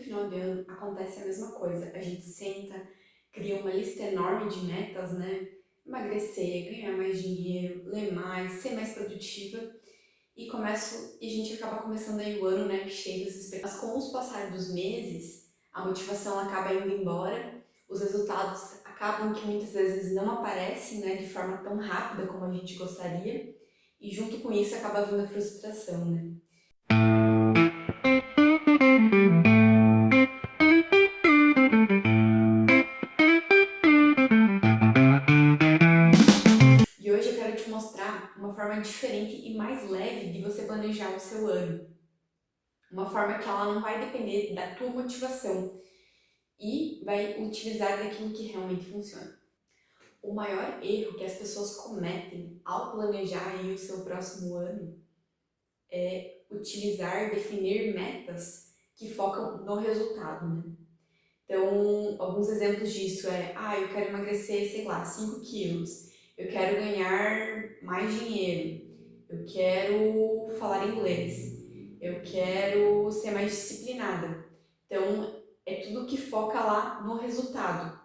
final de ano acontece a mesma coisa. A gente senta, cria uma lista enorme de metas, né? Emagrecer, ganhar mais dinheiro, ler mais, ser mais produtiva. E a gente acaba começando aí o ano, né, cheio dessas expectativas. Mas com os passar dos meses, a motivação acaba indo embora, os resultados acabam que muitas vezes não aparecem, né, de forma tão rápida como a gente gostaria, e junto com isso acaba vindo a frustração, né? E hoje eu quero te mostrar uma forma diferente e mais leve de você planejar o seu ano. Uma forma que ela não vai depender da tua motivação e vai utilizar daquilo que realmente funciona. O maior erro que as pessoas cometem ao planejar aí o seu próximo ano é definir metas que focam no resultado, né? Então, alguns exemplos disso eu quero emagrecer, sei lá, 5 quilos, eu quero ganhar mais dinheiro, eu quero falar inglês, eu quero ser mais disciplinada. Então, é tudo que foca lá no resultado.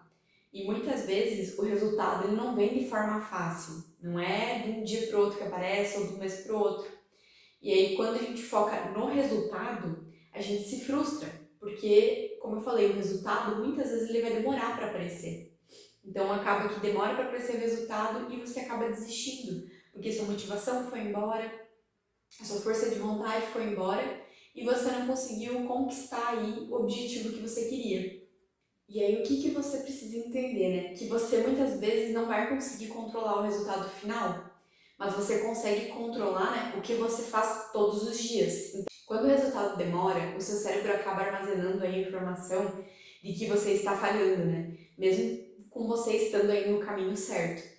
E muitas vezes o resultado ele não vem de forma fácil, não é de um dia para o outro que aparece ou de um mês para o outro. E aí, quando a gente foca no resultado, a gente se frustra, porque, como eu falei, o resultado muitas vezes ele vai demorar para aparecer. Então, acaba que demora para aparecer o resultado e você acaba desistindo, porque sua motivação foi embora, a sua força de vontade foi embora e você não conseguiu conquistar aí o objetivo que você queria. E aí, o que você precisa entender, né? Que você muitas vezes não vai conseguir controlar o resultado final, mas você consegue controlar, né, o que você faz todos os dias. Quando o resultado demora, o seu cérebro acaba armazenando aí a informação de que você está falhando, né? Mesmo com você estando aí no caminho certo.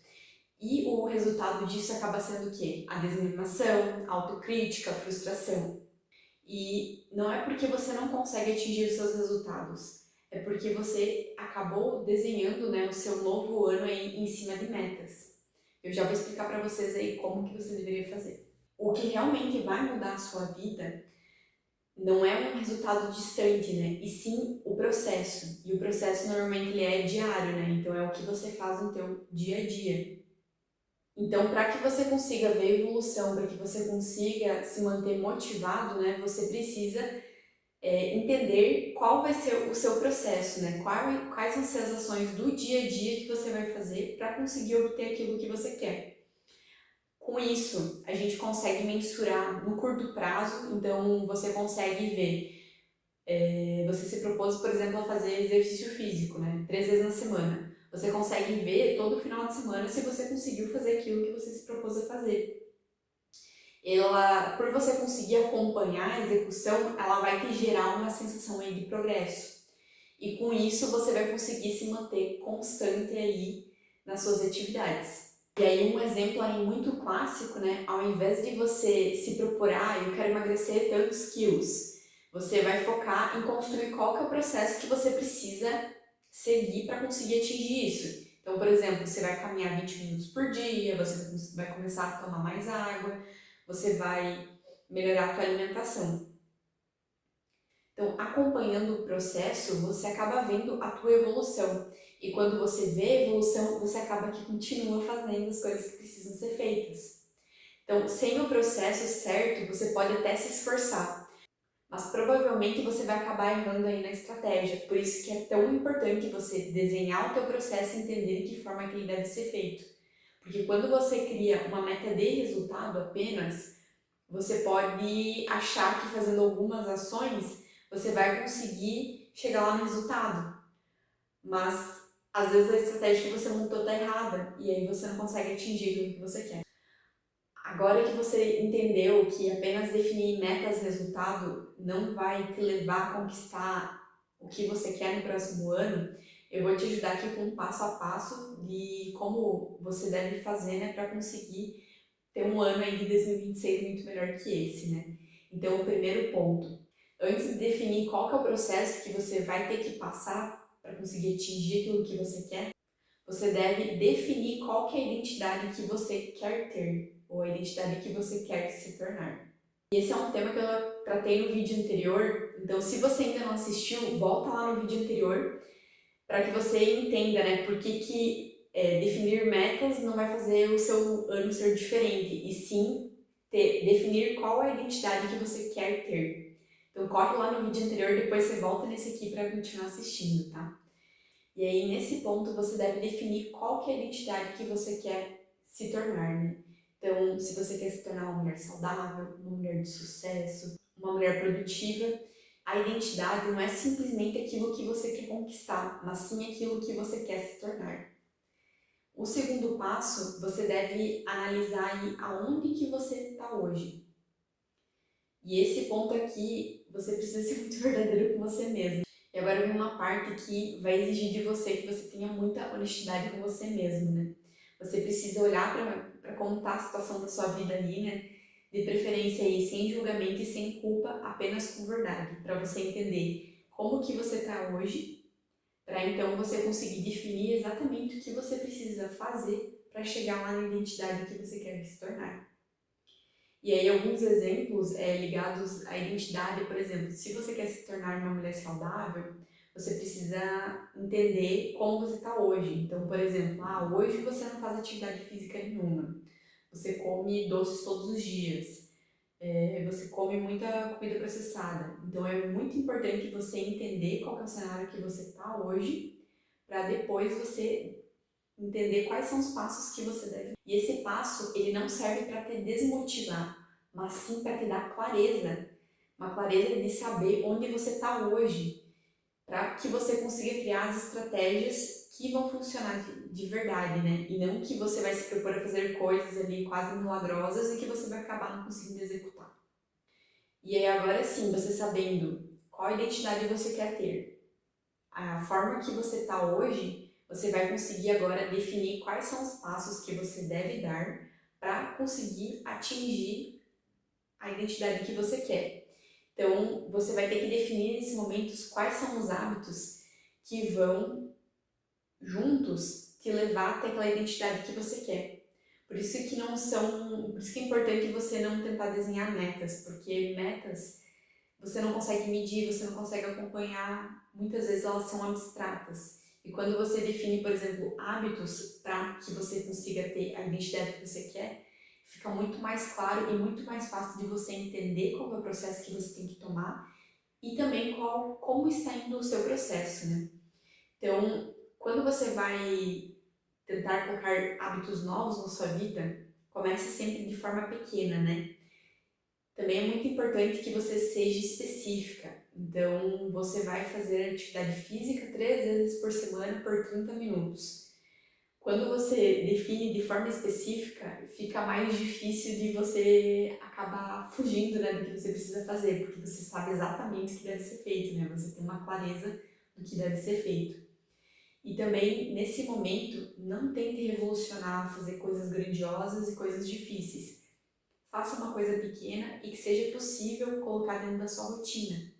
E o resultado disso acaba sendo o quê? A desanimação, a autocrítica, a frustração. E não é porque você não consegue atingir os seus resultados, é porque você acabou desenhando, né, o seu novo ano aí em cima de metas. Eu já vou explicar para vocês aí como que você deveria fazer. O que realmente vai mudar a sua vida não é um resultado distante, né? E sim o processo. E o processo normalmente ele é diário, né? Então é o que você faz no teu dia a dia. Então, para que você consiga ver evolução, para que você consiga se manter motivado, né, você precisa entender qual vai ser o seu processo, né? Quais vão ser as ações do dia a dia que você vai fazer para conseguir obter aquilo que você quer. Com isso, a gente consegue mensurar no curto prazo, então você consegue ver. Você se propôs, por exemplo, a fazer exercício físico, né? 3 vezes na semana. Você consegue ver todo final de semana se você conseguiu fazer aquilo que você se propôs a fazer. Por você conseguir acompanhar a execução, ela vai te gerar uma sensação aí de progresso. E com isso você vai conseguir se manter constante aí nas suas atividades. E aí um exemplo aí muito clássico, né? Ao invés de você se propor, eu quero emagrecer tantos quilos, você vai focar em construir qual que é o processo que você precisa seguir para conseguir atingir isso. Então, por exemplo, você vai caminhar 20 minutos por dia, você vai começar a tomar mais água, você vai melhorar a tua alimentação. Então, acompanhando o processo, você acaba vendo a tua evolução. E quando você vê a evolução, você acaba que continua fazendo as coisas que precisam ser feitas. Então, sem o processo certo, você pode até se esforçar, mas provavelmente você vai acabar errando aí na estratégia. Por isso que é tão importante você desenhar o teu processo e entender de que forma que ele deve ser feito. Porque quando você cria uma meta de resultado apenas, você pode achar que fazendo algumas ações você vai conseguir chegar lá no resultado, mas às vezes a estratégia que você montou está errada e aí você não consegue atingir o que você quer. Agora que você entendeu que apenas definir metas resultado não vai te levar a conquistar o que você quer no próximo ano, eu vou te ajudar aqui com um passo a passo de como você deve fazer, né, para conseguir ter um ano aí de 2026 muito melhor que esse, né? Então, o primeiro ponto, antes de definir qual que é o processo que você vai ter que passar para conseguir atingir aquilo que você quer, você deve definir qual que é a identidade que você quer ter, ou a identidade que você quer se tornar. E esse é um tema que eu tratei no vídeo anterior, Então, se você ainda não assistiu, volta lá no vídeo anterior para que você entenda, né, por que definir metas não vai fazer o seu ano ser diferente, e sim definir qual é a identidade que você quer ter. Então, corre lá no vídeo anterior, depois você volta nesse aqui para continuar assistindo, tá? E aí, nesse ponto, você deve definir qual que é a identidade que você quer se tornar, né? Então, se você quer se tornar uma mulher saudável, uma mulher de sucesso, uma mulher produtiva, a identidade não é simplesmente aquilo que você quer conquistar, mas sim aquilo que você quer se tornar. O segundo passo, você deve analisar aí aonde que você está hoje. E esse ponto aqui, você precisa ser muito verdadeiro com você mesmo. E agora vem uma parte que vai exigir de você que você tenha muita honestidade com você mesmo, né? Você precisa olhar para como está a situação da sua vida ali, né? De preferência aí, sem julgamento e sem culpa, apenas com verdade, para você entender como que você está hoje, para então você conseguir definir exatamente o que você precisa fazer para chegar lá na identidade que você quer se tornar. E aí alguns exemplos ligados à identidade, por exemplo, se você quer se tornar uma mulher saudável, você precisa entender como você está hoje. Então, por exemplo, hoje você não faz atividade física nenhuma, você come doces todos os dias, você come muita comida processada. Então é muito importante você entender qual que é o cenário que você está hoje, para depois você entender quais são os passos que você deve. E esse passo, ele não serve para te desmotivar, mas sim para te dar clareza, uma clareza de saber onde você está hoje, para que você consiga criar as estratégias que vão funcionar de verdade, né? E não que você vai se propor a fazer coisas ali quase milagrosas e que você vai acabar não conseguindo executar. E aí agora sim, você sabendo qual identidade você quer ter, a forma que você está hoje, você vai conseguir agora definir quais são os passos que você deve dar para conseguir atingir a identidade que você quer. Então, você vai ter que definir nesses momentos quais são os hábitos que vão juntos te levar até aquela identidade que você quer. Por isso que é importante você não tentar desenhar metas, porque metas você não consegue medir, você não consegue acompanhar, muitas vezes elas são abstratas. E quando você define, por exemplo, hábitos para que você consiga ter a identidade que você quer, fica muito mais claro e muito mais fácil de você entender qual é o processo que você tem que tomar e também como está indo o seu processo, né? Então, quando você vai tentar colocar hábitos novos na sua vida, comece sempre de forma pequena, né? Também é muito importante que você seja específica. Então, você vai fazer atividade física 3 vezes por semana por 30 minutos. Quando você define de forma específica, fica mais difícil de você acabar fugindo, né, do que você precisa fazer, porque você sabe exatamente o que deve ser feito, né? Você tem uma clareza do que deve ser feito. E também, nesse momento, não tente revolucionar, fazer coisas grandiosas e coisas difíceis. Faça uma coisa pequena e que seja possível colocar dentro da sua rotina.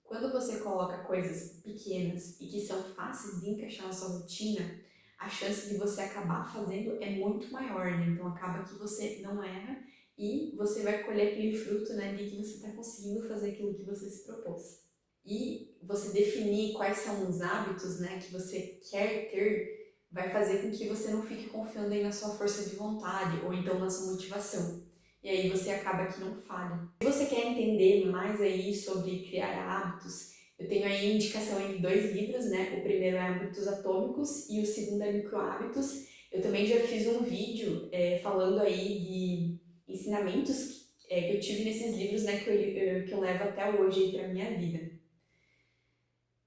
Quando você coloca coisas pequenas e que são fáceis de encaixar na sua rotina, a chance de você acabar fazendo é muito maior, né? Então acaba que você não erra e você vai colher aquele fruto, né, de que você está conseguindo fazer aquilo que você se propôs. E você definir quais são os hábitos, né, que você quer ter, vai fazer com que você não fique confiando aí na sua força de vontade ou então na sua motivação. E aí você acaba que não falha. Se você quer entender mais aí sobre criar hábitos, eu tenho aí indicação de 2 livros, né? O primeiro é Hábitos Atômicos e o segundo é Microhábitos. Eu também já fiz um vídeo falando aí de ensinamentos que eu tive nesses livros, né? Que eu levo até hoje para minha vida.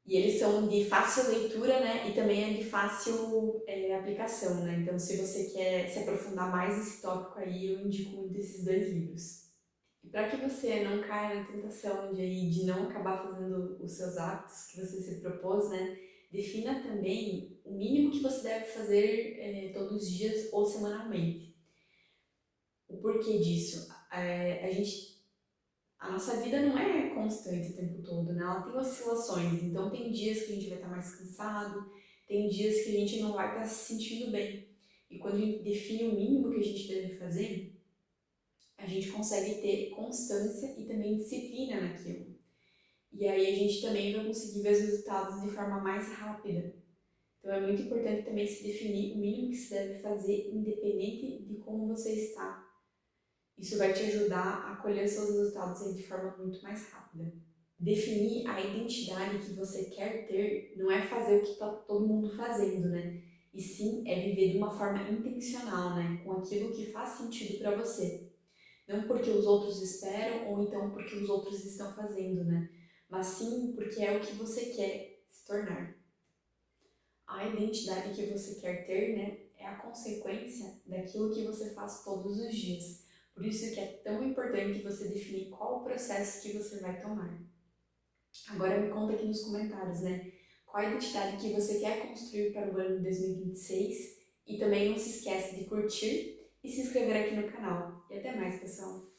E eles são de fácil leitura, né? E também é de fácil aplicação, né? Então, se você quer se aprofundar mais nesse tópico aí, eu indico muito esses 2 livros. E para que você não caia na tentação de não acabar fazendo os seus hábitos que você se propôs, né? Defina também o mínimo que você deve fazer todos os dias ou semanalmente. O porquê disso? A nossa vida não é constante o tempo todo, né? Ela tem oscilações, então tem dias que a gente vai estar mais cansado, tem dias que a gente não vai estar se sentindo bem. E quando a gente define o mínimo que a gente deve fazer, a gente consegue ter constância e também disciplina naquilo. E aí a gente também vai conseguir ver os resultados de forma mais rápida. Então é muito importante também se definir o mínimo que se deve fazer, independente de como você está. Isso vai te ajudar a colher seus resultados aí de forma muito mais rápida. Definir a identidade que você quer ter não é fazer o que está todo mundo fazendo, né? E sim é viver de uma forma intencional, né? Com aquilo que faz sentido para você. Não porque os outros esperam ou então porque os outros estão fazendo, né? Mas sim porque é o que você quer se tornar. A identidade que você quer ter, né, é a consequência daquilo que você faz todos os dias. Por isso que é tão importante você definir qual o processo que você vai tomar. Agora me conta aqui nos comentários, né, qual a identidade que você quer construir para o ano de 2026 e também não se esquece de curtir e se inscrever aqui no canal. E até mais, pessoal!